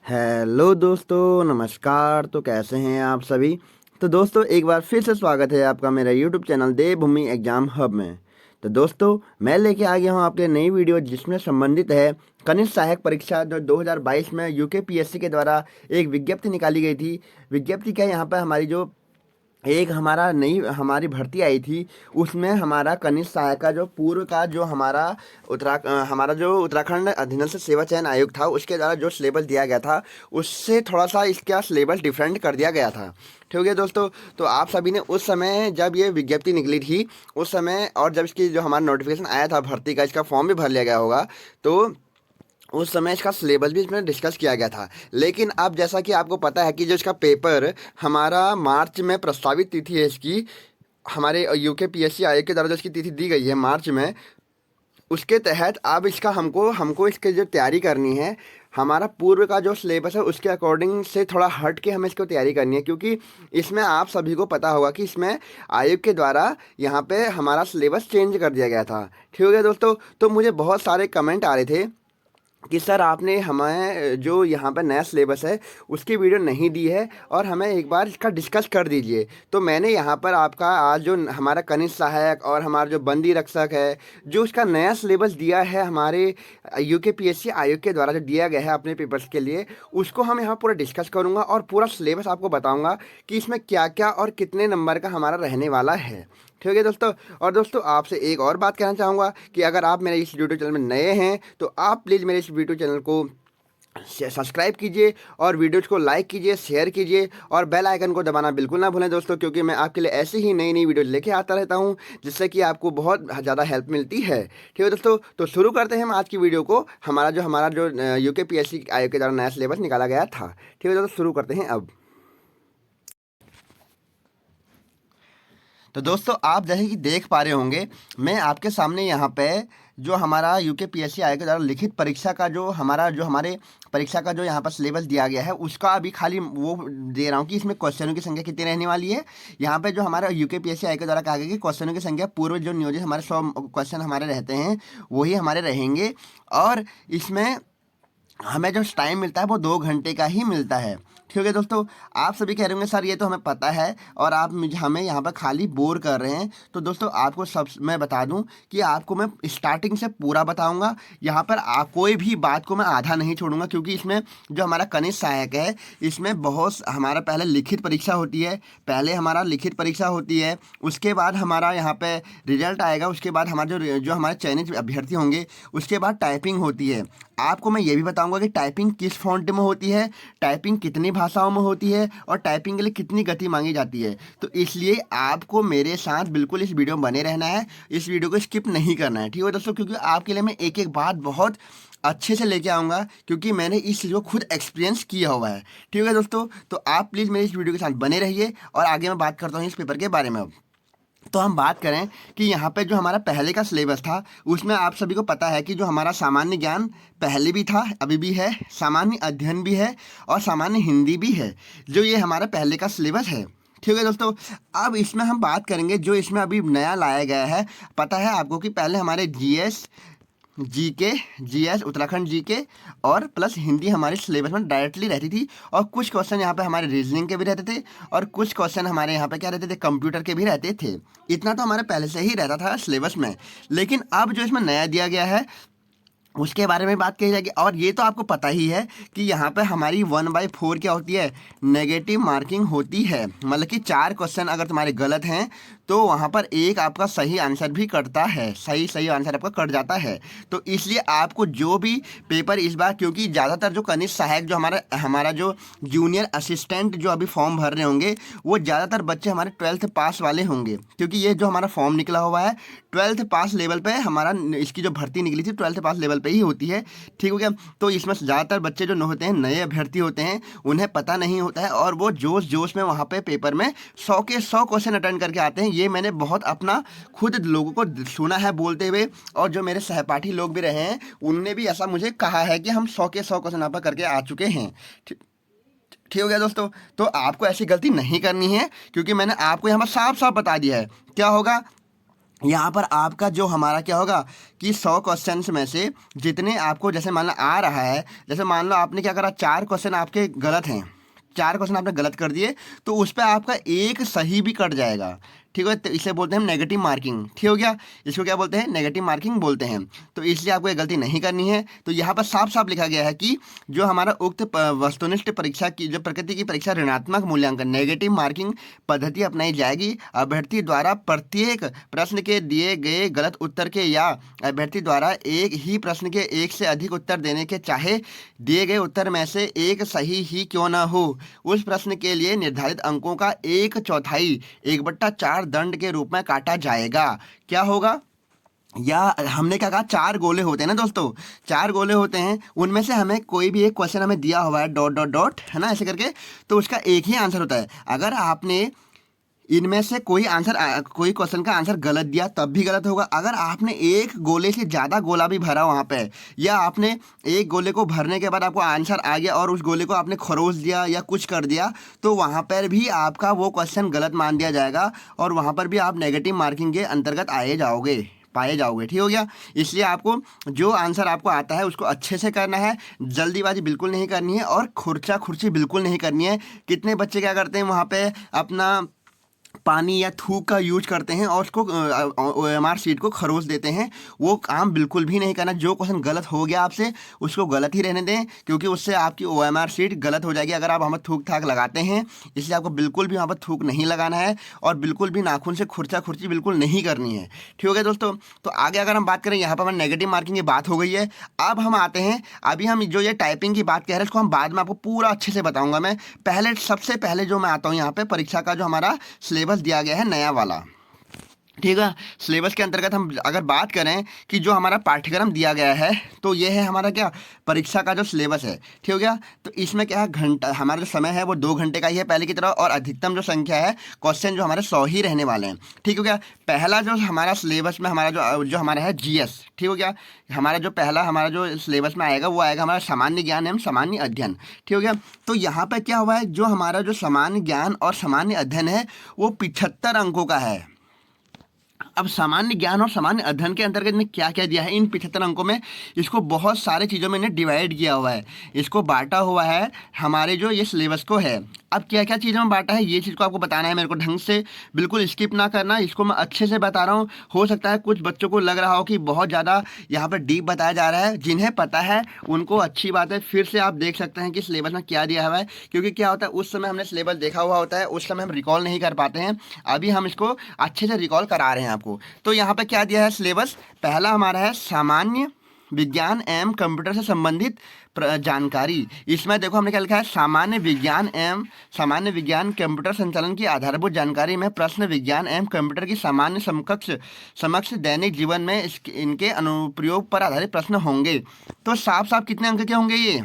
Hello दोस्तों, नमस्कार। तो कैसे हैं आप सभी। तो दोस्तों, एक बार फिर से स्वागत है आपका मेरा यूट्यूब चैनल देवभूमि एग्जाम हब में। तो दोस्तों, मैं लेके आ गया हूँ आपके नई वीडियो जिसमें संबंधित है कनिष्ठ सहायक परीक्षा जो 2022 में यूकेपीएससी के द्वारा एक विज्ञप्ति निकाली गई थी। विज्ञप्ति क्या है, यहाँ पर हमारी जो एक हमारा नई हमारी भर्ती आई थी, उसमें हमारा कनिष्ठ सहायक का जो पूर्व का जो हमारा जो उत्तराखंड अधीनस्थ सेवा चयन आयोग था, उसके द्वारा जो सिलेबस दिया गया था, उससे थोड़ा सा इसका सिलेबस डिफरेंट कर दिया गया था। ठीक है दोस्तों। तो आप सभी ने उस समय जब ये विज्ञप्ति निकली थी, उस समय और जब इसकी जो हमारा नोटिफिकेशन आया था भर्ती का, इसका फॉर्म भी भर लिया गया होगा, तो उस समय इसका सिलेबस भी इसमें डिस्कस किया गया था। लेकिन अब जैसा कि आपको पता है कि जो इसका पेपर हमारा मार्च में प्रस्तावित तिथि है इसकी, हमारे यूकेपीएससी आयोग के द्वारा जो इसकी तिथि दी गई है मार्च में, उसके तहत अब इसका हमको हमको इसकी जो तैयारी करनी है, हमारा पूर्व का जो सिलेबस है उसके अकॉर्डिंग से थोड़ा हट के हमें इसको तैयारी करनी है। क्योंकि इसमें आप सभी को पता होगा कि इसमें आयोग के द्वारा यहाँ पे हमारा सिलेबस चेंज कर दिया गया था। ठीक है दोस्तों। तो मुझे बहुत सारे कमेंट आ रहे थे कि सर आपने हमें जो यहाँ पर नया सिलेबस है उसकी वीडियो नहीं दी है और हमें एक बार इसका डिस्कस कर दीजिए। तो मैंने यहाँ पर आपका आज जो हमारा कनिष्ठ सहायक और हमारा जो बंदी रक्षक है, जो उसका नया सिलेबस दिया है हमारे यूकेपीएससी आयोग के द्वारा जो दिया गया है अपने पेपर्स के लिए, उसको हम यहाँ पूरा डिस्कस करूँगा और पूरा सिलेबस आपको बताऊँगा कि इसमें क्या क्या और कितने नंबर का हमारा रहने वाला है। ठीक है दोस्तों। और दोस्तों, आपसे एक और बात कहना चाहूँगा कि अगर आप मेरे इस यूट्यूब चैनल में नए हैं तो आप प्लीज़ मेरे इस यूट्यूब चैनल को सब्सक्राइब कीजिए और वीडियोज़ को लाइक कीजिए, शेयर कीजिए और बेल आइकन को दबाना बिल्कुल ना भूलें दोस्तों, क्योंकि मैं आपके लिए ऐसी ही नई नई वीडियो लेके आता रहता हूँ जिससे कि आपको बहुत ज़्यादा हेल्प मिलती है। ठीक है दोस्तों। तो शुरू करते हैं हम आज की वीडियो को। हमारा जो यूकेपीएससी आयोग के द्वारा नया सिलेबस निकाला गया था। ठीक है दोस्तों, शुरू करते हैं अब। तो दोस्तों, आप जैसे कि देख पा रहे होंगे, मैं आपके सामने यहाँ पे जो हमारा यूकेपीएससी आयोग के द्वारा लिखित परीक्षा का जो हमारे परीक्षा का जो यहाँ पर सिलेबस दिया गया है, उसका अभी खाली वो दे रहा हूँ कि इसमें क्वेश्चनों की संख्या कितनी रहने वाली है। यहाँ पे जो हमारा यूकेपीएससी आयोग के द्वारा कहा गया कि क्वेश्चनों की संख्या पूर्व जो नियोजित हमारे 100 क्वेश्चन हमारे रहते हैं वही हमारे रहेंगे। और इसमें हमें जो टाइम मिलता है वो 2 घंटे का ही मिलता है। ठीक है दोस्तों। आप सभी कह रहे होंगे सर ये तो हमें पता है और आप हमें यहाँ पर खाली बोर कर रहे हैं। तो दोस्तों, आपको सब मैं बता दूं कि आपको मैं स्टार्टिंग से पूरा बताऊंगा। यहाँ पर आप कोई भी बात को मैं आधा नहीं छोड़ूंगा, क्योंकि इसमें जो हमारा कनिष्ठ सहायक है, इसमें बहुत हमारा पहले लिखित परीक्षा होती है। पहले हमारा लिखित परीक्षा होती है, उसके बाद हमारा यहाँ पे रिजल्ट आएगा, उसके बाद हमारा जो हमारे चयनित अभ्यर्थी होंगे, उसके बाद टाइपिंग होती है। आपको मैं ये भी बताऊंगा कि टाइपिंग किस फॉन्ट में होती है, टाइपिंग कितनी भाषाओं में होती है और टाइपिंग के लिए कितनी गति मांगी जाती है। तो इसलिए आपको मेरे साथ बिल्कुल इस वीडियो में बने रहना है, इस वीडियो को स्किप नहीं करना है। ठीक है दोस्तों, क्योंकि आपके लिए मैं एक एक बात बहुत अच्छे से लेके आऊँगा, क्योंकि मैंने इस चीज़ को खुद एक्सपीरियंस किया हुआ है। ठीक है दोस्तों। तो आप प्लीज़ मेरे इस वीडियो के साथ बने रहिए और आगे मैं बात करता हूँ इस पेपर के बारे में अब। तो हम बात करें कि यहाँ पे जो हमारा पहले का सिलेबस था, उसमें आप सभी को पता है कि जो हमारा सामान्य ज्ञान पहले भी था, अभी भी है, सामान्य अध्ययन भी है और सामान्य हिंदी भी है, जो ये हमारा पहले का सिलेबस है। ठीक है दोस्तों। अब इसमें हम बात करेंगे जो इसमें अभी नया लाया गया है। पता है आपको कि पहले हमारे GS, GK, GS, Uttarakhand GK और प्लस हिंदी हमारे सिलेबस में डायरेक्टली रहती थी, और कुछ क्वेश्चन यहाँ पे हमारे रीजनिंग के भी रहते थे और कुछ क्वेश्चन हमारे यहाँ पे क्या रहते थे, कंप्यूटर के भी रहते थे। इतना तो हमारे पहले से ही रहता था सिलेबस में। लेकिन अब जो इसमें नया दिया गया है उसके बारे में बात कही जाएगी। और ये तो आपको पता ही है कि यहाँ पे हमारी 1/4 क्या होती है, नेगेटिव मार्किंग होती है। मतलब कि 4 क्वेश्चन अगर तुम्हारे गलत हैं तो वहाँ पर एक आपका सही आंसर भी कटता है, सही आंसर आपका कट जाता है। तो इसलिए आपको जो भी पेपर इस बार, क्योंकि ज़्यादातर जो कनिष्ठ सहायक जो हमारा जो जूनियर असिस्टेंट जो अभी फॉर्म भर रहे होंगे, वो ज़्यादातर बच्चे हमारे 12th पास वाले होंगे, क्योंकि ये जो हमारा फॉर्म निकला हुआ है 12th पास लेवल पे हमारा, इसकी जो भर्ती निकली थी 12th पास लेवल पे ही होती है। ठीक हो गया। तो इसमें ज़्यादातर बच्चे जो होते हैं, नए अभ्यर्थी होते हैं, उन्हें पता नहीं होता है और वो जोश जोश में वहाँ पे पेपर में 100 के 100 क्वेश्चन अटेंड करके आते हैं। ये मैंने बहुत अपना खुद लोगों को सुना है बोलते हुए, और जो मेरे सहपाठी लोग भी रहे हैं उनने भी ऐसा मुझे कहा है कि हम 100 के 100 क्वेश्चन यहाँ पर करके आ चुके हैं। ठीक हो गया दोस्तों। तो आपको ऐसी गलती नहीं करनी है, क्योंकि मैंने आपको यहाँ पर साफ साफ बता दिया है क्या होगा। यहाँ पर आपका जो हमारा क्या होगा कि 100 क्वेश्चंस में से जितने आपको जैसे मान लो आ रहा है, जैसे मान लो आपने क्या करा, 4 क्वेश्चन आपके गलत हैं, 4 क्वेश्चन आपने गलत कर दिए, तो उस पर आपका एक सही भी कट जाएगा। ठीक है, तो इसे बोलते हैं हम नेगेटिव मार्किंग। ठीक हो गया, इसको क्या बोलते हैं, नेगेटिव मार्किंग बोलते हैं। तो इसलिए आपको ये गलती नहीं करनी है। तो यहाँ पर साफ साफ लिखा गया है कि जो हमारा उक्त वस्तुनिष्ठ परीक्षा की जो प्रकृति की परीक्षा ऋणात्मक मूल्यांकन नेगेटिव मार्किंग पद्धति अपनाई जाएगी। अभ्यर्थी द्वारा प्रत्येक प्रश्न के दिए गए गलत उत्तर के या अभ्यर्थी द्वारा एक ही प्रश्न के एक से अधिक उत्तर देने के चाहे दिए गए उत्तर में से एक सही ही क्यों न हो, उस प्रश्न के लिए निर्धारित अंकों का 1/4 1/4 दंड के रूप में काटा जाएगा। क्या होगा, या हमने क्या कहा, 4 गोले होते हैं ना दोस्तों, 4 गोले होते हैं, उनमें से हमें कोई भी एक क्वेश्चन हमें दिया हुआ है डॉट डॉट डॉट, है ना, ऐसे करके, तो उसका एक ही आंसर होता है। अगर आपने इनमें से कोई क्वेश्चन का आंसर गलत दिया तब भी गलत होगा। अगर आपने एक गोले से ज़्यादा गोला भी भरा वहाँ पे, या आपने एक गोले को भरने के बाद आपको आंसर आ गया और उस गोले को आपने खरोच दिया या कुछ कर दिया, तो वहाँ पर भी आपका वो क्वेश्चन गलत मान दिया जाएगा और वहाँ पर भी आप नेगेटिव मार्किंग के अंतर्गत पाए जाओगे। ठीक हो गया। इसलिए आपको जो आंसर आपको आता है उसको अच्छे से करना है, जल्दीबाजी बिल्कुल नहीं करनी है और खुर्चा खुर्ची बिल्कुल नहीं करनी है। कितने बच्चे क्या करते हैं वहाँ पे, अपना पानी या थूक का यूज करते हैं और उसको OMR शीट को खरोच देते हैं। वो काम बिल्कुल भी नहीं करना। जो क्वेश्चन गलत हो गया आपसे उसको गलत ही रहने दें, क्योंकि उससे आपकी OMR शीट गलत हो जाएगी अगर आप वहाँ पर थूक थाक लगाते हैं। इसलिए आपको बिल्कुल भी वहाँ पर थूक नहीं लगाना है और बिल्कुल भी नाखून से खुर्चा खुर्ची बिल्कुल नहीं करनी है। ठीक हो गया दोस्तों। तो आगे अगर हम बात करें, यहाँ पर हमारी नेगेटिव मार्किंग की बात हो गई है। अब हम आते हैं, अभी हम जो ये टाइपिंग की बात कह रहे हैं इसको हम बाद में आपको पूरा अच्छे से बताऊंगा। मैं सबसे पहले जो मैं आता हूँ यहाँ पे परीक्षा का जो हमारा सिलेबस दिया गया है नया वाला। ठीक है, सिलेबस के अंतर्गत हम अगर बात करें कि जो हमारा पाठ्यक्रम दिया गया है, तो ये है हमारा क्या, परीक्षा का जो सिलेबस है। ठीक हो गया। तो इसमें क्या है, घंटा हमारा जो समय है वो 2 घंटे का ही है पहले की तरह, और अधिकतम जो संख्या है क्वेश्चन जो हमारे 100 ही रहने वाले हैं। ठीक हो गया। पहला जो हमारा सिलेबस में हमारा जो हमारा है GS। ठीक हो गया। हमारा जो पहला हमारा जो सिलेबस में आएगा वो आएगा हमारा सामान्य ज्ञान एवं सामान्य अध्ययन। ठीक हो गया। तो यहाँ पर क्या हुआ है, जो हमारा जो सामान्य ज्ञान और सामान्य अध्ययन है वो 75 अंकों का है। अब सामान्य ज्ञान और सामान्य अध्ययन के अंतर्गत ने क्या क्या दिया है इन 75 अंकों में, इसको बहुत सारे चीज़ों में इन्हें डिवाइड किया हुआ है, इसको बांटा हुआ है हमारे जो ये सिलेबस को है। अब क्या क्या चीज़ों में बांटा है ये चीज़ को आपको बताना है मेरे को ढंग से, बिल्कुल स्किप ना करना। इसको मैं अच्छे से बता रहा हूँ। हो सकता है कुछ बच्चों को लग रहा हो कि बहुत ज़्यादा यहाँ पर डीप बताया जा रहा है, जिन्हें पता है उनको अच्छी बात है, फिर से आप देख सकते हैं कि सिलेबस में क्या दिया हुआ है। क्योंकि क्या होता है, उस समय हमने सिलेबस देखा हुआ होता है, उस समय हम रिकॉल नहीं कर पाते हैं, अभी हम इसको अच्छे से रिकॉल करा रहे हैं आपको। तो यहाँ पर क्या दिया है सिलेबस, पहला हमारा है सामान्य विज्ञान एवं कंप्यूटर से संबंधित जानकारी। इसमें देखो हमने क्या लिखा है, सामान्य विज्ञान कंप्यूटर संचालन की आधारभूत जानकारी में प्रश्न विज्ञान एवं कंप्यूटर की सामान्य समक्ष दैनिक जीवन में इनके अनुप्रयोग पर आधारित प्रश्न होंगे। तो साफ साफ कितने अंक के होंगे ये,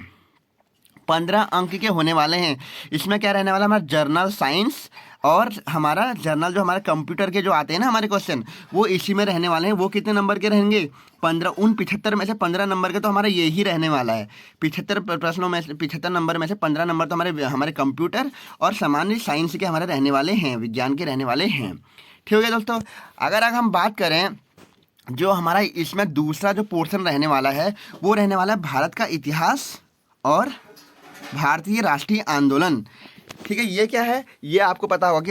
15 अंक के होने वाले हैं। इसमें क्या रहने वाला, हमारा जर्नल साइंस और हमारा जर्नल जो हमारे कंप्यूटर के जो आते हैं ना हमारे क्वेश्चन, वो इसी में रहने वाले हैं। वो कितने नंबर के रहेंगे, 15। उन 75 में से 15 नंबर के तो हमारा ये ही रहने वाला है। 75 प्रश्नों में से 75 नंबर में से 15 नंबर तो हमारे कंप्यूटर और सामान्य साइंस के हमारे रहने वाले हैं, विज्ञान के रहने वाले हैं। ठीक हो गया दोस्तों। अगर हम बात करें जो हमारा इसमें दूसरा जो पोर्शन रहने वाला है वो रहने वाला है भारत का इतिहास और भारतीय राष्ट्रीय आंदोलन। ठीक है, ये क्या है, ये आपको पता होगा कि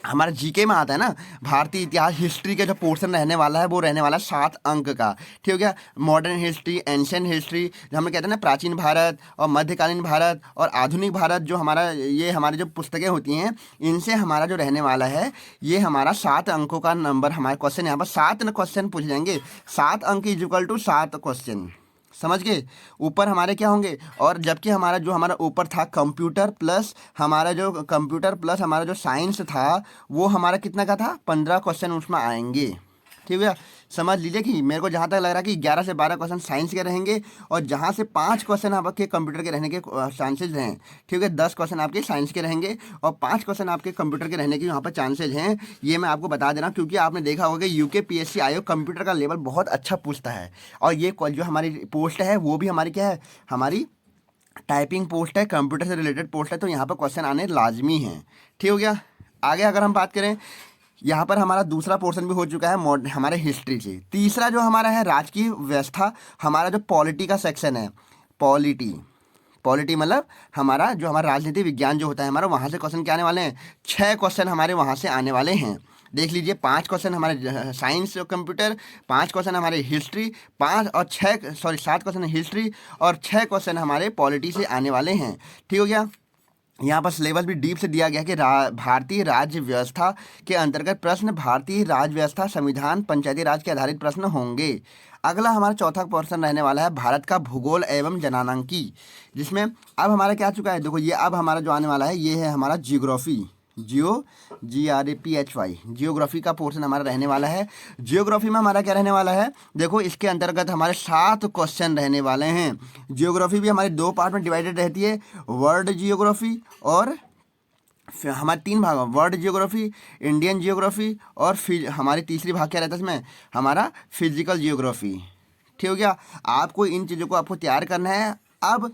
हमारा जीके में आता है ना, भारतीय इतिहास हिस्ट्री का जो पोर्शन रहने वाला है वो रहने वाला है 7 अंक का। ठीक हो गया। मॉडर्न हिस्ट्री, एंशियंट हिस्ट्री, जो हम कहते हैं ना प्राचीन भारत और मध्यकालीन भारत और आधुनिक भारत, जो हमारी जो पुस्तकें होती हैं इनसे हमारा जो रहने वाला है ये हमारा 7 अंकों का नंबर। हमारे क्वेश्चन यहाँ पर 7 क्वेश्चन पूछ जाएंगे। 7 अंक इक्वल टू 7 क्वेश्चन, समझ गए। ऊपर हमारे क्या होंगे, और जबकि हमारा ऊपर था कंप्यूटर प्लस हमारा जो साइंस था वो हमारा कितना का था, 15 क्वेश्चन उसमें आएंगे। ठीक है, समझ लीजिए कि मेरे को जहाँ तक लग रहा है कि 11 से 12 क्वेश्चन साइंस के रहेंगे और जहाँ से 5 क्वेश्चन आपके कंप्यूटर के रहने के चांसेज हैं। ठीक है, 10 क्वेश्चन आपके साइंस के रहेंगे और 5 क्वेश्चन आपके कंप्यूटर के रहने के यहाँ पर चांसेज हैं। ये मैं आपको बता दे रहा हूँ क्योंकि आपने देखा होगा कि UKPSC आयोग कंप्यूटर का लेवल बहुत अच्छा पूछता है। और ये जो हमारी पोस्ट है वो भी हमारी क्या है, हमारी टाइपिंग पोस्ट है, कंप्यूटर से रिलेटेड पोस्ट है, तो यहाँ पर क्वेश्चन आने लाजमी हैं। ठीक हो गया। आगे अगर हम बात करें यहाँ पर हमारा दूसरा पोर्शन भी हो चुका है हमारे हिस्ट्री से। तीसरा जो हमारा है राजकीय व्यवस्था, हमारा जो पॉलिटी का सेक्शन है, पॉलिटी पॉलिटी मतलब हमारा जो हमारा राजनीति विज्ञान जो होता है हमारा, वहाँ से क्वेश्चन क्या आने वाले हैं, 6 क्वेश्चन हमारे वहाँ से आने वाले हैं। देख लीजिए, 5 क्वेश्चन हमारे साइंस और कंप्यूटर, 5 क्वेश्चन हमारे हिस्ट्री, 7 क्वेश्चन हिस्ट्री और 6 क्वेश्चन हमारे पॉलिटी से आने वाले हैं। ठीक हो गया। यहाँ पर सिलेबस भी डीप से दिया गया कि भारतीय राज्य व्यवस्था के अंतर्गत प्रश्न, भारतीय राज्य व्यवस्था, संविधान, पंचायती राज के आधारित प्रश्न होंगे। अगला हमारा चौथा पोर्शन रहने वाला है भारत का भूगोल एवं जनानांकी, जिसमें अब हमारा क्या चुका है, देखो ये अब हमारा जो आने वाला है ये है हमारा जियोग्राफी, GRAPHY, जियोग्राफी का पोर्शन हमारा रहने वाला है। जियोग्राफी में हमारा क्या रहने वाला है, देखो इसके अंतर्गत हमारे 7 क्वेश्चन रहने वाले हैं। जियोग्राफी भी हमारे 2 पार्ट में डिवाइडेड रहती है, वर्ल्ड जियोग्राफी और हमारे 3 भाग, वर्ल्ड जियोग्राफी, इंडियन जियोग्राफी और हमारी तीसरी भाग क्या रहता है इसमें, हमारा फिजिकल जियोग्राफी। ठीक हो गया। आपको इन चीज़ों को आपको तैयार करना है। अब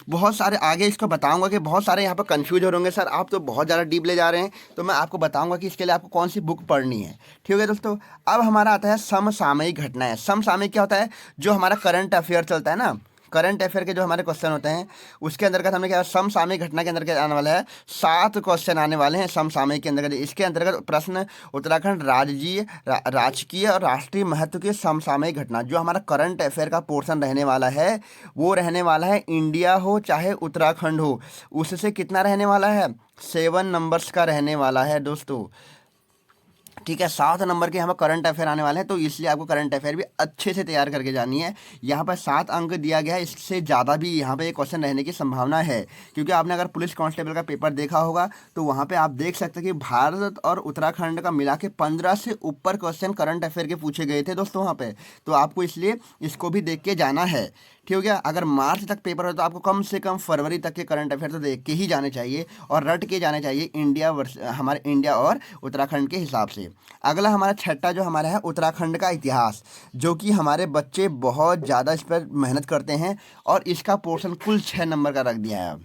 बहुत सारे आगे इसको बताऊंगा कि बहुत सारे यहाँ पर कंफ्यूज हो होंगे, सर आप तो बहुत ज़्यादा डीप ले जा रहे हैं, तो मैं आपको बताऊंगा कि इसके लिए आपको कौन सी बुक पढ़नी है। ठीक है दोस्तों। अब हमारा आता है समसामयिक घटनाएं। समसामयिक क्या होता है, जो हमारा करंट अफेयर चलता है ना, करंट अफेयर के जो हमारे क्वेश्चन होते हैं उसके अंतर्गत हमने क्या, समसामयिक घटना के अंतर्गत आने वाला है 7 क्वेश्चन आने वाले हैं समसामयिक के अंतर्गत। इसके अंतर्गत प्रश्न उत्तराखंड राजकीय और राष्ट्रीय महत्व की समसामयिक घटना, जो हमारा करंट अफेयर का पोर्शन रहने वाला है वो रहने वाला है, इंडिया हो चाहे उत्तराखंड हो, उससे कितना रहने वाला है, 7 नंबर्स का रहने वाला है दोस्तों। ठीक है, 7 नंबर के यहाँ पर करंट अफेयर आने वाले हैं, तो इसलिए आपको करंट अफेयर भी अच्छे से तैयार करके जानी है। यहाँ पर 7 अंक दिया गया है, इससे ज़्यादा भी यहाँ पे एक क्वेश्चन रहने की संभावना है, क्योंकि आपने अगर पुलिस कांस्टेबल का पेपर देखा होगा तो वहाँ पे आप देख सकते हैं कि भारत और उत्तराखंड का मिला के 15 से ऊपर क्वेश्चन करंट अफेयर के पूछे गए थे दोस्तों वहाँ पर। तो आपको इसलिए इसको भी देख के जाना है। ठीक हो गया। अगर मार्च तक पेपर हो तो आपको कम से कम फरवरी तक के करंट अफेयर तो देख के ही जाने चाहिए और रट के जाने चाहिए, हमारे इंडिया और उत्तराखंड के हिसाब से। अगला हमारा छठा जो हमारा है उत्तराखंड का इतिहास, जो कि हमारे बच्चे बहुत ज़्यादा इस पर मेहनत करते हैं और इसका पोर्शन कुल 6 नंबर का रख दिया है।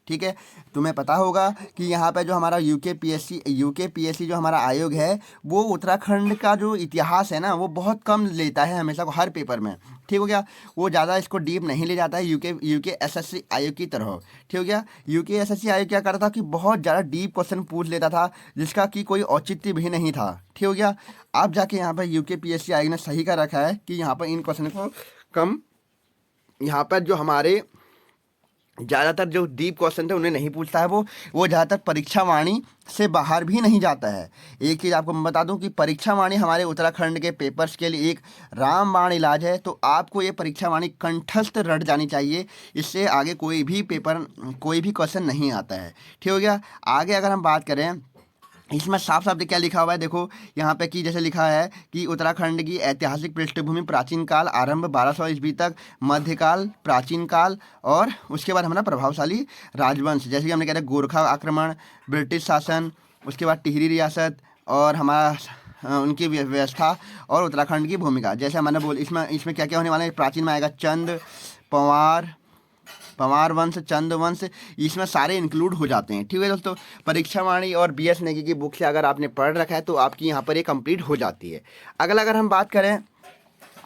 ठीक है, तुम्हें पता होगा कि यहाँ पे जो हमारा यूके पीएससी जो हमारा आयोग है वो उत्तराखंड का जो इतिहास है ना वो बहुत कम लेता है हमेशा को हर पेपर में। ठीक हो गया। वो ज़्यादा इसको डीप नहीं ले जाता है यूके एसएससी आयोग की तरह। ठीक हो गया। यूके एसएससी आयोग क्या करता था कि बहुत ज़्यादा डीप क्वेश्चन पूछ लेता था जिसका कि कोई औचित्य भी नहीं था। ठीक हो गया। अब जाके यहाँ पर यूके पीएससी आयोग ने सही कर रखा है कि यहाँ पर इन क्वेश्चन को कम, यहाँ पर जो हमारे ज़्यादातर जो डीप क्वेश्चन थे उन्हें नहीं पूछता है वो ज़्यादातर परीक्षा वाणी से बाहर भी नहीं जाता है। एक चीज़ आपको मैं बता दूं कि परीक्षा वाणी हमारे उत्तराखंड के पेपर्स के लिए एक रामबाण इलाज है, तो आपको ये परीक्षा वाणी कंठस्थ रट जानी चाहिए, इससे आगे कोई भी क्वेश्चन नहीं आता है। ठीक हो गया। आगे अगर हम बात करें, इसमें साफ साफ क्या लिखा हुआ है, देखो यहाँ पे कि जैसे लिखा है कि उत्तराखंड की ऐतिहासिक पृष्ठभूमि प्राचीन काल आरंभ 1200 ईस्वी तक, मध्यकाल, प्राचीन काल और उसके बाद हमारा प्रभावशाली राजवंश, जैसे कि हमने कहते हैं गोरखा आक्रमण, ब्रिटिश शासन, उसके बाद टिहरी रियासत और हमारा उनकी व्यवस्था और उत्तराखंड की भूमिका। जैसे मैंने इसमें क्या क्या होने वाला है, प्राचीन में आएगा चंद, पंवार वंश, चंद वंश, इसमें सारे इंक्लूड हो जाते हैं। ठीक है दोस्तों। परीक्षा वाणी और BS नेगी की बुक से अगर आपने पढ़ रखा है तो आपकी यहाँ पर ये कंप्लीट हो जाती है। अगला अगर हम बात करें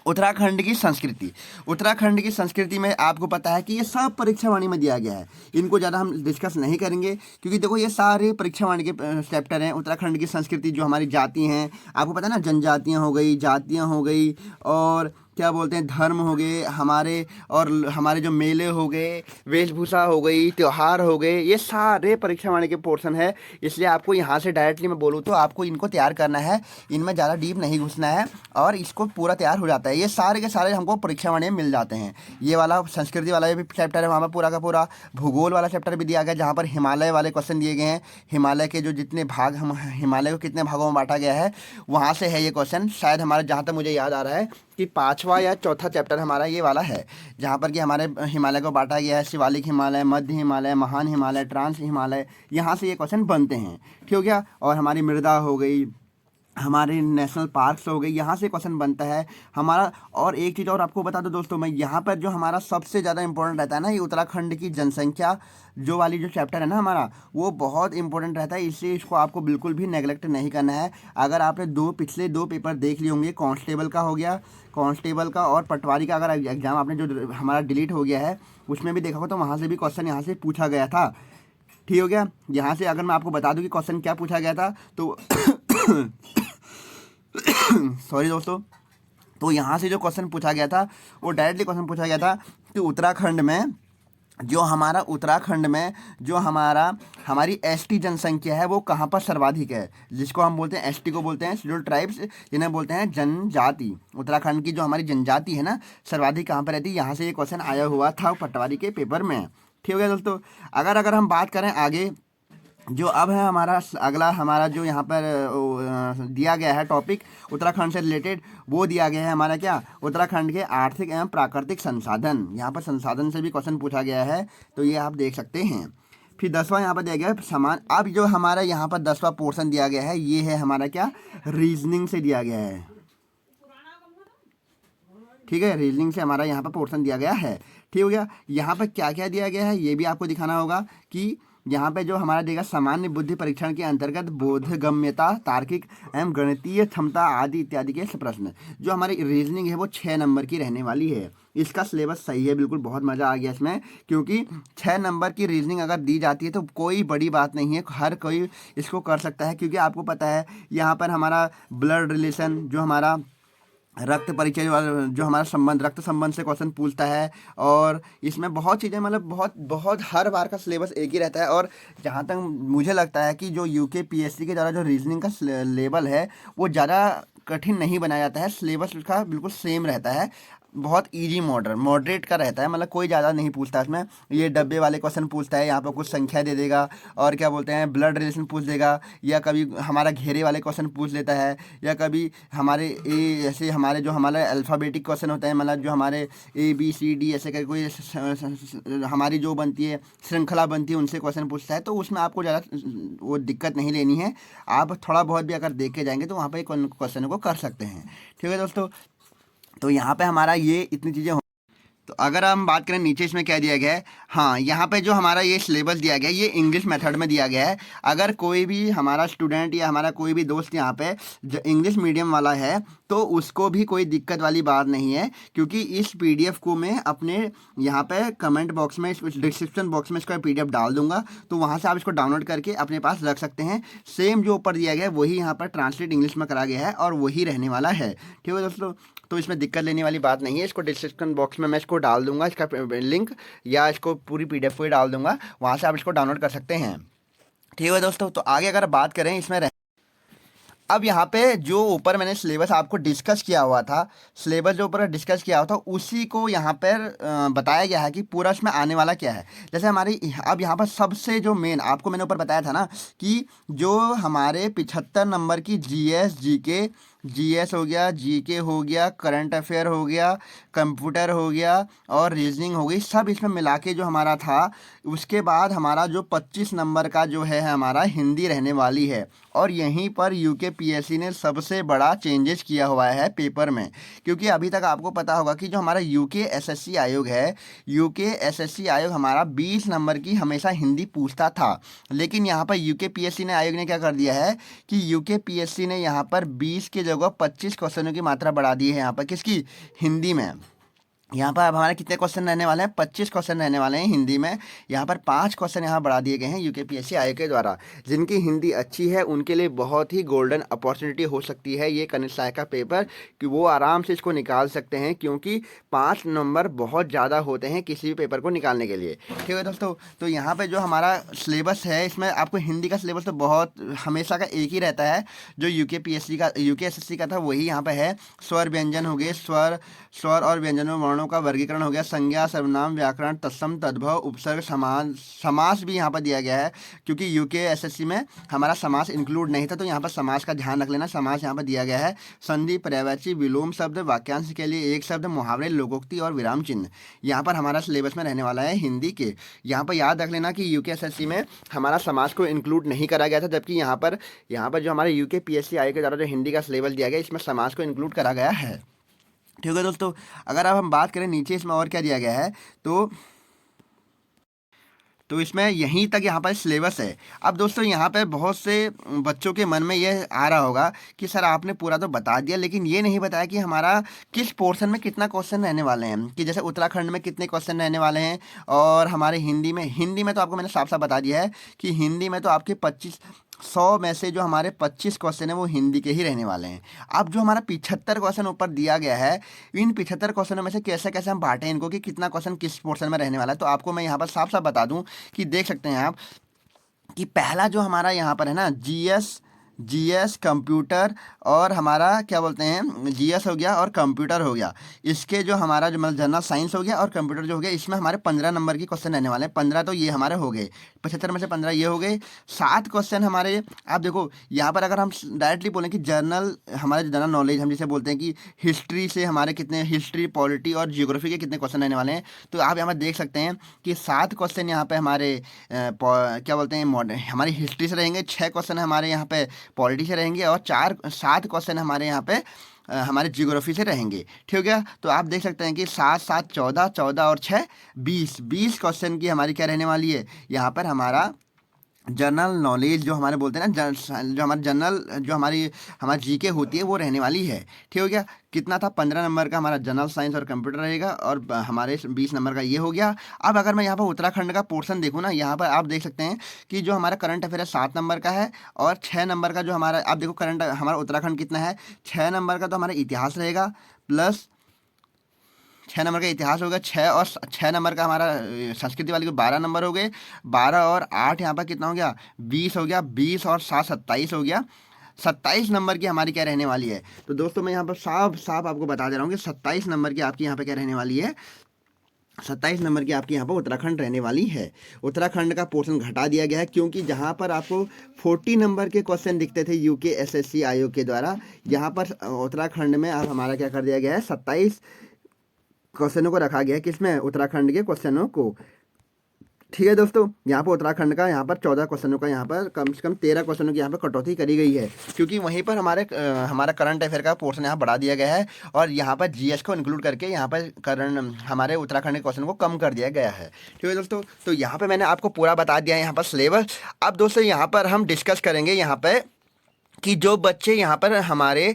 उत्तराखंड की संस्कृति, उत्तराखंड की संस्कृति में आपको पता है कि ये सब परीक्षा वाणी में दिया गया है, इनको ज़्यादा हम डिस्कस नहीं करेंगे क्योंकि देखो ये सारे परीक्षा वाणी के चैप्टर हैं। उत्तराखंड की संस्कृति जो हमारी जाति हैं, आपको पता है ना, जनजातियाँ हो गई, जातियाँ हो गई और क्या बोलते हैं धर्म हो गए हमारे, और हमारे जो मेले हो गए, वेशभूषा हो गई, त्यौहार हो गए, ये सारे परीक्षा वाणी के पोर्शन है। इसलिए आपको यहाँ से डायरेक्टली मैं बोलूँ तो आपको इनको तैयार करना है, इनमें ज़्यादा डीप नहीं घुसना है और इसको पूरा तैयार हो जाता है। ये सारे के सारे हमको परीक्षा वाणी में मिल जाते हैं। ये वाला संस्कृति वाला भी चैप्टर है, वहाँ पर पूरा का पूरा भूगोल वाला चैप्टर भी दिया गया जहाँ पर हिमालय वाले क्वेश्चन दिए गए हैं। हिमालय के जो जितने भाग, हम हिमालय को कितने भागों में बांटा गया है वहाँ से है ये क्वेश्चन। शायद हमारे जहाँ तक मुझे याद आ रहा है कि 5वां या 4था चैप्टर हमारा ये वाला है, जहाँ पर कि हमारे हिमालय को बांटा गया है, शिवालिक हिमालय, मध्य हिमालय, महान हिमालय, ट्रांस हिमालय, यहाँ से ये क्वेश्चन बनते हैं। ठीक हो गया। और हमारी मृदा हो गई, हमारे नेशनल पार्क्स हो गए, यहाँ से क्वेश्चन बनता है हमारा। और एक चीज़ और आपको बता दो दोस्तों, मैं यहाँ पर जो हमारा सबसे ज़्यादा इंपॉर्टेंट रहता है ना, ये उत्तराखंड की जनसंख्या जो वाली जो चैप्टर है ना हमारा, वो बहुत इंपॉर्टेंट रहता है, इसलिए इसको आपको बिल्कुल भी नेगलेक्ट नहीं करना है। अगर आपने पिछले दो पेपर देख लिए होंगे, कांस्टेबल का हो गया, कांस्टेबल का और पटवारी का, अगर एग्ज़ाम आपने जो हमारा डिलीट हो गया है उसमें भी देखा हो तो वहाँ से भी क्वेश्चन यहाँ से पूछा गया था। ठीक हो गया। यहाँ से अगर मैं आपको बता दूँ कि क्वेश्चन क्या पूछा गया था तो सॉरी दोस्तों, तो यहाँ से जो क्वेश्चन पूछा गया था वो डायरेक्टली क्वेश्चन पूछा गया था कि उत्तराखंड में जो हमारी एसटी जनसंख्या है वो कहाँ पर सर्वाधिक है, जिसको हम बोलते हैं एसटी को बोलते हैं शेड्यूल्ड ट्राइब्स, जिन्हें बोलते हैं जनजाति। उत्तराखंड की जो हमारी जनजाति है ना सर्वाधिक कहाँ पर रहती है, यहाँ से ये क्वेश्चन आया हुआ था पटवारी के पेपर में। ठीक हो गया दोस्तों। अगर हम बात करें आगे, जो अब है हमारा अगला हमारा जो यहाँ पर दिया गया है टॉपिक उत्तराखंड से रिलेटेड, वो दिया गया है हमारा क्या, उत्तराखंड के आर्थिक एवं प्राकृतिक संसाधन। यहाँ पर संसाधन से भी क्वेश्चन पूछा गया है, तो ये आप देख सकते हैं। फिर 10वां यहाँ पर दिया गया है समान। अब जो हमारा यहाँ पर 10वां पोर्शन दिया गया है, ये है हमारा क्या, रीजनिंग से दिया गया है। ठीक है, रीजनिंग से हमारा यहाँ पर पोर्शन दिया गया है। ठीक हो गया। यहाँ पर क्या क्या दिया गया है ये भी आपको दिखाना होगा कि यहाँ पे जो हमारा देगा सामान्य बुद्धि परीक्षण के अंतर्गत बोधगम्यता, तार्किक एवं गणितीय क्षमता आदि इत्यादि के प्रश्न। जो हमारी रीजनिंग है वो 6 नंबर की रहने वाली है। इसका सिलेबस सही है, बिल्कुल बहुत मज़ा आ गया इसमें, क्योंकि 6 नंबर की रीजनिंग अगर दी जाती है तो कोई बड़ी बात नहीं है, हर कोई इसको कर सकता है। क्योंकि आपको पता है यहाँ पर हमारा ब्लड रिलेशन, जो हमारा रक्त परिचय वाला जो हमारा संबंध, रक्त संबंध से क्वेश्चन पूछता है, और इसमें बहुत चीज़ें मतलब बहुत बहुत हर बार का सिलेबस एक ही रहता है। और जहाँ तक मुझे लगता है कि जो यूके पीएससी के द्वारा जो रीजनिंग का लेवल है वो ज़्यादा कठिन नहीं बनाया जाता है, सिलेबस उसका बिल्कुल सेम रहता है, बहुत इजी मॉडरेट का रहता है, मतलब कोई ज़्यादा नहीं पूछता इसमें। ये डब्बे वाले क्वेश्चन पूछता है, यहाँ पर कुछ संख्या दे देगा, और क्या बोलते हैं ब्लड रिलेशन पूछ देगा, या कभी हमारा घेरे वाले क्वेश्चन पूछ लेता है, या कभी हमारे ऐसे हमारे जो हमारे अल्फ़ाबेटिक क्वेश्चन होते हैं, मतलब जो हमारे ABCD ऐसे करके कोई हमारी जो बनती है श्रृंखला बनती है उनसे क्वेश्चन पूछता है। तो उसमें आपको ज़्यादा वो दिक्कत नहीं लेनी है, आप थोड़ा बहुत भी अगर देख के जाएंगे तो वहाँ पर क्वेश्चन को कर सकते हैं। ठीक है दोस्तों, तो यहाँ पे हमारा ये इतनी चीज़ें हो। तो अगर हम बात करें नीचे इसमें क्या दिया गया है, हाँ यहाँ पे जो हमारा ये सिलेबस दिया गया है ये इंग्लिश मेथड में दिया गया है। अगर कोई भी हमारा स्टूडेंट या हमारा कोई भी दोस्त यहाँ पे जो इंग्लिश मीडियम वाला है तो उसको भी कोई दिक्कत वाली बात नहीं है, क्योंकि इस PDF को मैं अपने यहाँ पे कमेंट बॉक्स में, डिस्क्रिप्शन बॉक्स में इसका PDF डाल दूंगा, तो वहाँ से आप इसको डाउनलोड करके अपने पास रख सकते हैं। सेम जो ऊपर दिया गया है वही यहाँ पर ट्रांसलेट इंग्लिश में करा गया है और वही रहने वाला है। ठीक है दोस्तों, तो इसमें दिक्कत लेने वाली बात नहीं है। इसको डिस्क्रिप्शन बॉक्स में मैं इसको डाल दूंगा, इसका लिंक, या इसको पूरी PDF को ही डाल दूंगा, वहाँ से आप इसको डाउनलोड कर सकते हैं। ठीक है दोस्तों, तो आगे अगर बात करें इसमें अब यहाँ पे जो ऊपर मैंने सिलेबस आपको डिस्कस किया हुआ था, सिलेबस जो ऊपर डिस्कस किया हुआ था उसी को यहाँ पर बताया गया है कि पूरा इसमें आने वाला क्या है। जैसे हमारी अब यहाँ पर सबसे जो मेन आपको मैंने ऊपर बताया था ना कि जो हमारे 75 नंबर की GS हो गया, GK हो गया, करंट अफेयर हो गया, कंप्यूटर हो गया और रीजनिंग हो गई, सब इसमें मिला के जो हमारा था। उसके बाद हमारा जो 25 नंबर का जो है हमारा हिंदी रहने वाली है। और यहीं पर यूके पीएससी ने सबसे बड़ा चेंजेस किया हुआ है पेपर में, क्योंकि अभी तक आपको पता होगा कि जो हमारा यूके एसएससी आयोग है, यूके एसएससी आयोग हमारा 20 नंबर की हमेशा हिंदी पूछता था। लेकिन यहाँ पर यूके पीएससी ने आयोग ने क्या कर दिया है कि यूके पीएससी ने यहाँ पर 20 की जगह 25 क्वेश्चनों की मात्रा बढ़ा दी है यहाँ पर, किसकी, हिंदी में। यहाँ पर अब हमारे कितने क्वेश्चन रहने वाले हैं, 25 क्वेश्चन रहने वाले हैं हिंदी में। यहाँ पर 5 क्वेश्चन यहाँ बढ़ा दिए गए हैं यूके पीएससी आयोग के द्वारा। जिनकी हिंदी अच्छी है उनके लिए बहुत ही गोल्डन अपॉर्चुनिटी हो सकती है ये कनिष्ठ सहायक का पेपर, कि वो आराम से इसको निकाल सकते हैं, क्योंकि 5 नंबर बहुत ज़्यादा होते हैं किसी भी पेपर को निकालने के लिए। ठीक है दोस्तों, तो यहाँ पर जो हमारा सिलेबस है इसमें आपको हिंदी का सिलेबस तो बहुत हमेशा का एक ही रहता है, जो यूके एसएससी का था वही यहाँ पर है। स्वर व्यंजन हो गए, स्वर और व्यंजन में वर्णों का वर्गीकरण हो गया, संज्ञा, सर्वनाम, व्याकरण, तत्सम, तद्भव, उपसर्ग, समास, समास भी यहाँ पर दिया गया है, क्योंकि यूके एसएससी में हमारा समास इंक्लूड नहीं था, तो यहाँ पर समास का ध्यान रख लेना। समास यहाँ पर दिया गया है, संधि, पर्यायवाची, विलोम शब्द, वाक्यांश के लिए एक शब्द, मुहावरे, लोकोक्ति और विराम चिन्ह यहाँ पर हमारा सिलेबस में रहने वाला है हिंदी के। यहाँ पर याद रख लेना कि यूके एसएससी में हमारा समास को इंक्लूड नहीं करा गया था, जबकि यहाँ पर जो हमारे यूके पीएससी आयोग के द्वारा जो हिंदी का सिलेबस दिया गया, इसमें समास को इंक्लूड करा गया है। ठीक है दोस्तों, अगर अब हम बात करें नीचे इसमें और क्या दिया गया है, तो इसमें यहीं तक यहाँ पर सिलेबस है। अब दोस्तों यहाँ पे बहुत से बच्चों के मन में ये आ रहा होगा कि सर आपने पूरा तो बता दिया, लेकिन ये नहीं बताया कि हमारा किस पोर्शन में कितना क्वेश्चन रहने वाले हैं, कि जैसे उत्तराखंड में कितने क्वेश्चन रहने वाले हैं, और हमारे हिंदी में तो आपको मैंने साफ साफ बता दिया है कि हिंदी में तो आपके 100 में से जो हमारे 25 क्वेश्चन है वो हिंदी के ही रहने वाले हैं। अब जो हमारा 75 क्वेश्चन ऊपर दिया गया है, इन 75 क्वेश्चनों में से कैसे कैसे हम बांटें इनको कि कितना क्वेश्चन किस पोर्शन में रहने वाला है, तो आपको मैं यहाँ पर साफ साफ बता दूं कि देख सकते हैं आप कि पहला जो हमारा यहाँ पर है ना, जीएस कंप्यूटर, और हमारा क्या बोलते हैं, जीएस हो गया और कंप्यूटर हो गया, इसके जो हमारा जो मतलब जनरल साइंस हो गया और कंप्यूटर जो हो गया, इसमें हमारे 15 नंबर के क्वेश्चन रहने वाले हैं। 15 तो ये हमारे हो गए, 75 में से 15 ये हो गए। 7 क्वेश्चन हमारे, आप देखो यहाँ पर अगर हम डायरेक्टली बोलें कि हमारे जनरल नॉलेज, हम जिसे बोलते हैं कि हिस्ट्री से हमारे कितने, हिस्ट्री, पॉलिटी और जियोग्राफी के कितने क्वेश्चन रहने वाले हैं, तो आप यहाँ पर देख सकते हैं कि 7 क्वेश्चन यहाँ पे हमारे क्या बोलते हैं, हमारी हिस्ट्री से रहेंगे, 6 क्वेश्चन हमारे यहाँ पे पॉलिटी से रहेंगे, और 7 क्वेश्चन हमारे यहाँ पे हमारे जियोग्राफी से रहेंगे। ठीक हो गया, तो आप देख सकते हैं कि 7 7 14, 14 और 6 20 क्वेश्चन की हमारी क्या रहने वाली है, यहाँ पर हमारा जनरल नॉलेज जो हमारे बोलते हैं ना, जो हमारे जनरल जो हमारी जीके होती है वो रहने वाली है। ठीक हो गया, कितना था, 15 नंबर का हमारा जनरल साइंस और कंप्यूटर रहेगा, और हमारे 20 नंबर का ये हो गया। अब अगर मैं यहाँ पर उत्तराखंड का पोर्शन देखूँ ना, यहाँ पर आप देख सकते हैं कि जो हमारा करंट अफेयर है 7 नंबर का है, और 6 नंबर का जो हमारा, आप देखो करंट हमारा उत्तराखंड कितना है, 6 नंबर का तो हमारा इतिहास रहेगा, प्लस 6 नंबर का इतिहास होगा, 6 नंबर का हमारा संस्कृति वाली को 12 नंबर हो गए, 12 और 8 यहाँ पर कितना हो गया, 20 हो गया, 20 और 7 27 हो गया, 27 नंबर की हमारी क्या रहने वाली है। तो दोस्तों मैं यहाँ पर साफ साफ आपको बता दे रहा हूँ कि 27 नंबर की आपकी यहाँ पर क्या रहने वाली है, 27 नंबर की आपकी यहाँ पर उत्तराखंड रहने वाली है। उत्तराखंड का पोर्शन घटा दिया गया है, क्योंकि जहाँ पर आपको 40 नंबर के क्वेश्चन दिखते थे यूके एसएससी आयोग के द्वारा, यहाँ पर उत्तराखंड में अब हमारा क्या कर दिया गया है, 27 क्वेश्चनों को रखा गया है, किसमें, उत्तराखंड के क्वेश्चनों को। ठीक है दोस्तों, यहाँ पर उत्तराखंड का यहाँ पर 14 क्वेश्चनों का, यहाँ पर कम से कम 13 क्वेश्चनों की यहाँ पर कटौती करी गई है, क्योंकि वहीं पर हमारा करंट अफेयर का पोर्शन यहाँ बढ़ा दिया गया है, और यहाँ पर जीएस को इंक्लूड करके यहाँ पर हमारे उत्तराखंड के क्वेश्चन को कम कर दिया गया है। ठीक है दोस्तों, तो यहाँ पर मैंने आपको पूरा बता दिया है यहाँ पर सिलेबस। अब दोस्तों यहाँ पर हम डिस्कस करेंगे यहाँ पर कि जो बच्चे यहाँ पर हमारे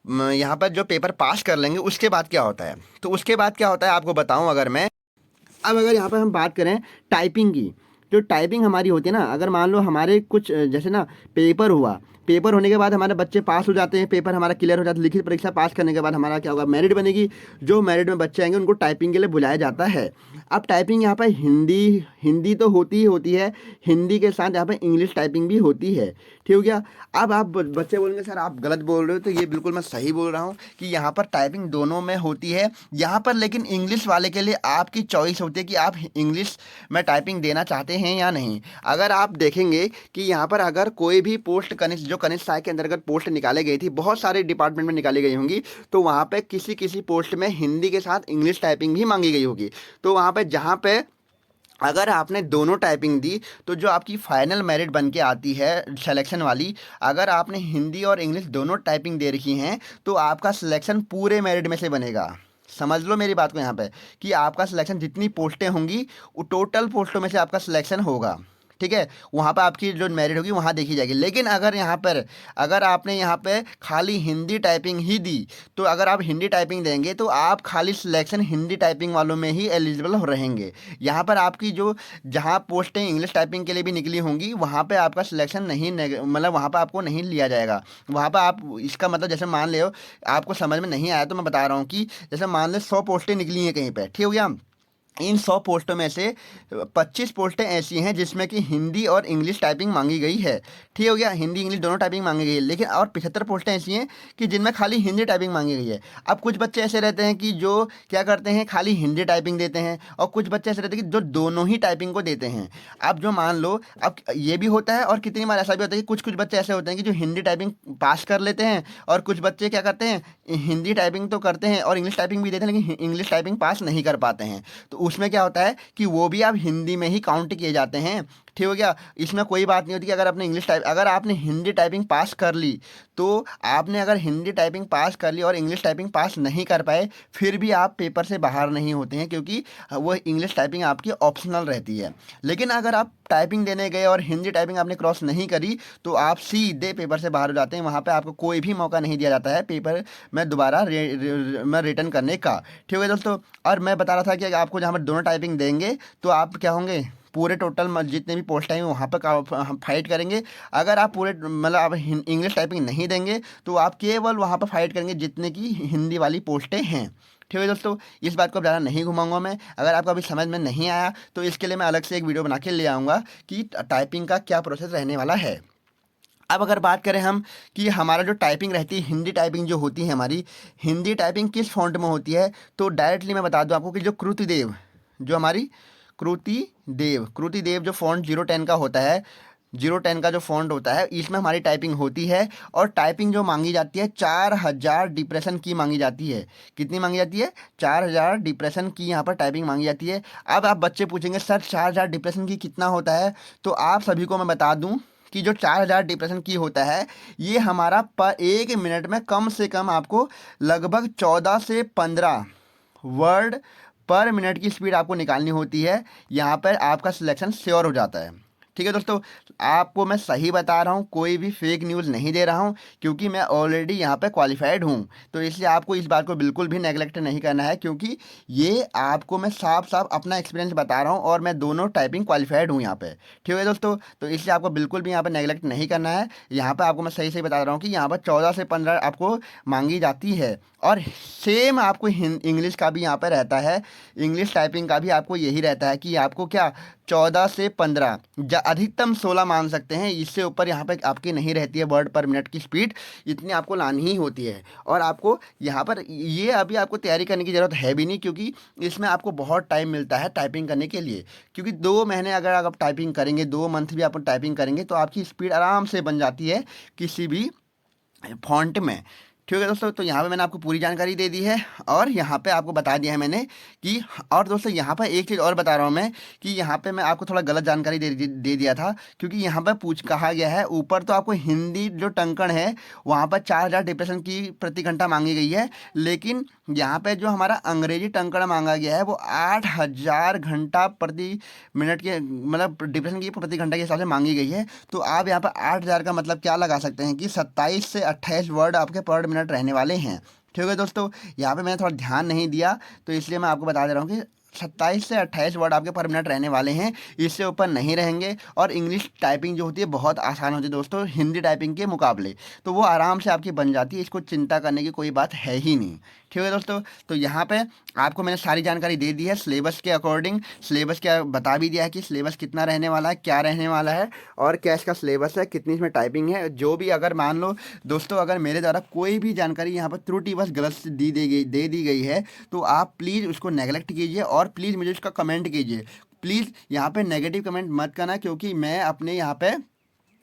यहाँ पर जो पेपर पास कर लेंगे उसके बाद क्या होता है। तो उसके बाद क्या होता है आपको बताऊं, अगर यहाँ पर हम बात करें टाइपिंग की, जो टाइपिंग हमारी होती है ना, अगर मान लो हमारे कुछ जैसे ना पेपर हुआ, पेपर होने के बाद हमारे बच्चे पास हो जाते हैं, पेपर हमारा क्लियर हो जाता है, लिखित परीक्षा पास करने के बाद हमारा क्या होगा, मेरिट बनेगी। जो मेरिट में बच्चे आएंगे उनको टाइपिंग के लिए बुलाया जाता है। अब टाइपिंग यहाँ पर हिंदी तो होती ही होती है, हिंदी के साथ यहाँ पर इंग्लिश टाइपिंग भी होती है। ठीक हो गया। अब आप बच्चे बोलेंगे सर आप गलत बोल रहे हो, तो ये बिल्कुल मैं सही बोल रहा हूँ कि यहाँ पर टाइपिंग दोनों में होती है यहाँ पर, लेकिन इंग्लिश वाले के लिए आपकी चॉइस होती है कि आप इंग्लिश में टाइपिंग देना चाहते हैं या नहीं। अगर आप देखेंगे कि यहाँ पर अगर कोई भी पोस्ट कनिष्ठ सहायक के अंतर्गत पोस्ट निकाले गई थी, बहुत सारे डिपार्टमेंट में निकाली गई होंगी, तो वहाँ पे किसी पोस्ट में हिंदी के साथ इंग्लिश टाइपिंग भी मांगी गई होगी। तो वहाँ पे जहाँ पे अगर आपने दोनों टाइपिंग दी, तो जो आपकी फाइनल मेरिट बन के आती है सिलेक्शन वाली, अगर आपने हिंदी और इंग्लिश दोनों टाइपिंग दे रखी हैं, तो आपका सिलेक्शन पूरे मेरिट में से बनेगा। समझ लो मेरी बात को यहाँ पे कि आपका सिलेक्शन जितनी पोस्टें होंगी वो टोटल पोस्टों में से आपका सिलेक्शन होगा। ठीक है, वहाँ पर आपकी जो मेरिट होगी वहाँ देखी जाएगी। लेकिन अगर आपने यहाँ पे खाली हिंदी टाइपिंग ही दी, तो अगर आप हिंदी टाइपिंग देंगे तो आप खाली सिलेक्शन हिंदी टाइपिंग वालों में ही एलिजिबल रहेंगे। यहाँ पर आपकी जो जहाँ पोस्टें इंग्लिश टाइपिंग के लिए भी निकली होंगी, वहाँ पे आपका सिलेक्शन नहीं, मतलब वहाँ पर आपको नहीं लिया जाएगा। वहाँ पर आप, इसका मतलब जैसे मान लो आपको समझ में नहीं आया तो मैं बता रहा हूँ कि जैसे मान लो 100 पोस्टें निकली हैं कहीं पर, ठीक हो गया, इन 100 पोस्टों में से 25 पोस्टें ऐसी हैं जिसमें कि हिंदी और इंग्लिश टाइपिंग मांगी गई है। ठीक हो गया, हिंदी इंग्लिश दोनों टाइपिंग मांगी गई है। लेकिन और 75 पोस्टें ऐसी हैं कि जिनमें खाली हिंदी टाइपिंग मांगी गई है। अब कुछ बच्चे ऐसे रहते हैं कि जो क्या करते हैं, खाली हिंदी टाइपिंग देते हैं, और कुछ बच्चे ऐसे रहते हैं कि जो दोनों ही टाइपिंग को देते हैं। अब जो मान लो, अब ये भी होता है और कितनी बार ऐसा भी होता है कि कुछ कुछ बच्चे ऐसे होते हैं कि जो हिंदी टाइपिंग पास कर लेते हैं, और कुछ बच्चे क्या करते हैं, हिंदी टाइपिंग तो करते हैं और इंग्लिश टाइपिंग भी देते हैं, लेकिन इंग्लिश टाइपिंग पास नहीं कर पाते हैं। तो उसमें क्या होता है कि वो भी अब हिंदी में ही काउंट किए जाते हैं। ठीक हो गया, इसमें कोई बात नहीं होती कि अगर आपने हिंदी टाइपिंग पास कर ली, तो आपने अगर हिंदी टाइपिंग पास कर ली और इंग्लिश टाइपिंग पास नहीं कर पाए, फिर भी आप पेपर से बाहर नहीं होते हैं, क्योंकि वो इंग्लिश टाइपिंग आपकी ऑप्शनल रहती है। लेकिन अगर आप टाइपिंग देने गए और हिंदी टाइपिंग आपने क्रॉस नहीं करी, तो आप सीधे पेपर से बाहर हो जाते हैं। वहाँ पे आपको कोई भी मौका नहीं दिया जाता है पेपर में दोबारा में रिटर्न करने का। ठीक है दोस्तों, और मैं बता रहा था कि आपको जहाँ पर दोनों टाइपिंग देंगे, तो आप क्या होंगे, पूरे टोटल जितने भी पोस्ट हैं वहाँ पर हम फाइट करेंगे। अगर आप पूरे मतलब आप इंग्लिश टाइपिंग नहीं देंगे, तो आप केवल वहाँ पर फाइट करेंगे जितने की हिंदी वाली पोस्टें हैं। ठीक है दोस्तों, इस बात को अब ज़्यादा नहीं घुमाऊंगा मैं। अगर आपको अभी समझ में नहीं आया, तो इसके लिए मैं अलग से एक वीडियो बना के ले आऊँगा कि टाइपिंग का क्या प्रोसेस रहने वाला है। अब अगर बात करें हम कि हमारा जो टाइपिंग रहती है, हिंदी टाइपिंग जो होती है हमारी, हिंदी टाइपिंग किस फॉन्ट में होती है, तो डायरेक्टली मैं बता दूं आपको कि जो कृतिदेव, जो हमारी कृतिदेव जो फॉन्ट 010 का होता है, 010 का जो फॉन्ट होता है, इसमें हमारी टाइपिंग होती है। और टाइपिंग जो मांगी जाती है, 4000 डिप्रेशन की मांगी जाती है। कितनी मांगी जाती है? 4000 डिप्रेशन की यहाँ पर टाइपिंग मांगी जाती है। अब आप बच्चे पूछेंगे सर 4000 डिप्रेशन की कितना होता है, तो आप सभी को मैं बता दूं कि जो 4000 डिप्रेशन की होता है, ये हमारा पर 1 मिनट में कम से कम आपको लगभग 14 से 15 वर्ड पर मिनट की स्पीड आपको निकालनी होती है। यहाँ पर आपका सिलेक्शन श्योर हो जाता है। ठीक है दोस्तों, आपको मैं सही बता रहा हूँ, कोई भी फेक न्यूज़ नहीं दे रहा हूँ, क्योंकि मैं ऑलरेडी यहाँ पे क्वालिफाइड हूँ। तो इसलिए आपको इस बात को बिल्कुल भी नेगलेक्ट नहीं करना है, क्योंकि ये आपको मैं साफ साफ अपना एक्सपीरियंस बता रहा हूँ, और मैं दोनों टाइपिंग क्वालिफाइड हूँ यहाँ पे। ठीक है दोस्तों, तो इसलिए आपको बिल्कुल भी यहाँ पे नेगलेक्ट नहीं करना है। यहाँ पे आपको मैं सही सही बता रहा हूँ कि यहाँ पर 14 से 15 आपको मांगी जाती है। और सेम आपको इंग्लिश का भी यहाँ पे रहता है, इंग्लिश टाइपिंग का भी आपको यही रहता है कि आपको क्या 14 से 15, अधिकतम 16 मान सकते हैं, इससे ऊपर यहाँ पे आपकी नहीं रहती है वर्ड पर मिनट की स्पीड, इतनी आपको लानी ही होती है। और आपको यहाँ पर ये अभी आपको तैयारी करने की ज़रूरत है भी नहीं, क्योंकि इसमें आपको बहुत टाइम मिलता है टाइपिंग करने के लिए। क्योंकि 2 महीने अगर आप टाइपिंग करेंगे, 2 मंथ भी आप टाइपिंग करेंगे, तो आपकी स्पीड आराम से बन जाती है किसी भी फॉन्ट में। ठीक है दोस्तों, तो यहाँ पे मैंने आपको पूरी जानकारी दे दी है, और यहाँ पे आपको बता दिया है मैंने कि, और दोस्तों यहाँ पर एक चीज़ और बता रहा हूँ मैं कि यहाँ पे मैं आपको थोड़ा गलत जानकारी दे दिया था। क्योंकि यहाँ पर कहा गया है, ऊपर तो आपको हिंदी जो टंकण है वहाँ पर 4000 डिप्रेशन की प्रति घंटा मांगी गई है, लेकिन यहाँ पे जो हमारा अंग्रेजी टंकण मांगा गया है वो 8000 घंटा प्रति मिनट के मतलब डिप्रेशन की प्रति घंटा के हिसाब से मांगी गई है। तो आप यहाँ पर 8000 का मतलब क्या लगा सकते हैं कि 27 से 28 वर्ड आपके पर मिनट रहने वाले हैं। ठीक है दोस्तों, यहाँ पे मैंने थोड़ा ध्यान नहीं दिया, तो इसलिए मैं आपको बता दे रहा हूँ कि 27 से 28 वर्ड आपके पर मिनट रहने वाले हैं, इससे ऊपर नहीं रहेंगे। और इंग्लिश टाइपिंग जो होती है बहुत आसान होती है दोस्तों हिंदी टाइपिंग के मुकाबले, तो वो आराम से आपकी बन जाती है, इसको चिंता करने की कोई बात है ही नहीं। ठीक है दोस्तों, तो यहाँ पे आपको मैंने सारी जानकारी दे दी है सिलेबस के अकॉर्डिंग। सिलेबस क्या बता भी दिया है कि सिलेबस कितना रहने वाला है, क्या रहने वाला है, और क्या इसका सिलेबस है, कितनी इसमें टाइपिंग है। जो भी अगर मान लो दोस्तों, अगर मेरे द्वारा कोई भी जानकारी यहाँ पर त्रुटि बस गलत से दे दी गई है, तो आप प्लीज़ उसको नेगलेक्ट कीजिए, और प्लीज़ मुझे उसका कमेंट कीजिए। प्लीज़ यहाँ पे नेगेटिव कमेंट मत करना, क्योंकि मैं अपने यहाँ पे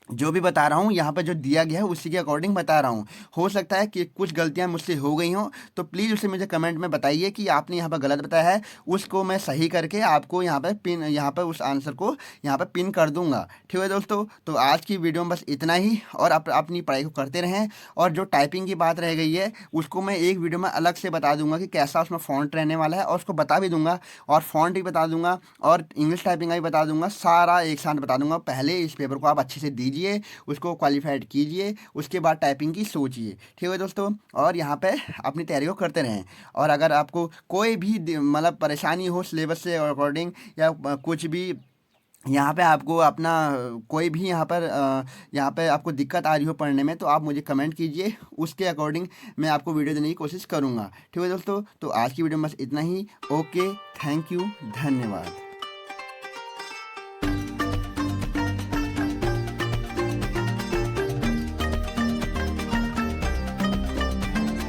जो भी बता रहा हूँ यहाँ पे जो दिया गया है उसी के अकॉर्डिंग बता रहा हूँ। हो सकता है कि कुछ गलतियाँ मुझसे हो गई हों, तो प्लीज़ उसे मुझे कमेंट में बताइए कि आपने यहाँ पर गलत बताया है, उसको मैं सही करके आपको यहाँ पे उस आंसर को यहाँ पे पिन कर दूंगा। ठीक है दोस्तों, तो आज की वीडियो में बस इतना ही, और अपनी पढ़ाई को करते रहें। और जो टाइपिंग की बात रह गई है उसको मैं एक वीडियो में अलग से बता दूंगा कि कैसा उसमें फ़ॉन्ट रहने वाला है, और उसको बता भी दूंगा, और फ़ॉन्ट भी बता दूंगा, और इंग्लिश टाइपिंग का भी बता दूंगा, सारा एक साथ बता दूंगा। पहले इस पेपर को आप अच्छे से दीजिए, उसको क्वालिफाइड कीजिए, उसके बाद टाइपिंग की सोचिए। ठीक है दोस्तों, और यहाँ पे अपनी तैयारी को करते रहें। और अगर आपको कोई भी मतलब परेशानी हो सिलेबस से अकॉर्डिंग, या कुछ भी यहाँ पे आपको अपना कोई भी यहाँ पे आपको दिक्कत आ रही हो पढ़ने में, तो आप मुझे कमेंट कीजिए, उसके अकॉर्डिंग मैं आपको वीडियो देने की कोशिश करूँगा। ठीक है दोस्तों, तो आज की वीडियो में बस इतना ही। ओके, थैंक यू, धन्यवाद।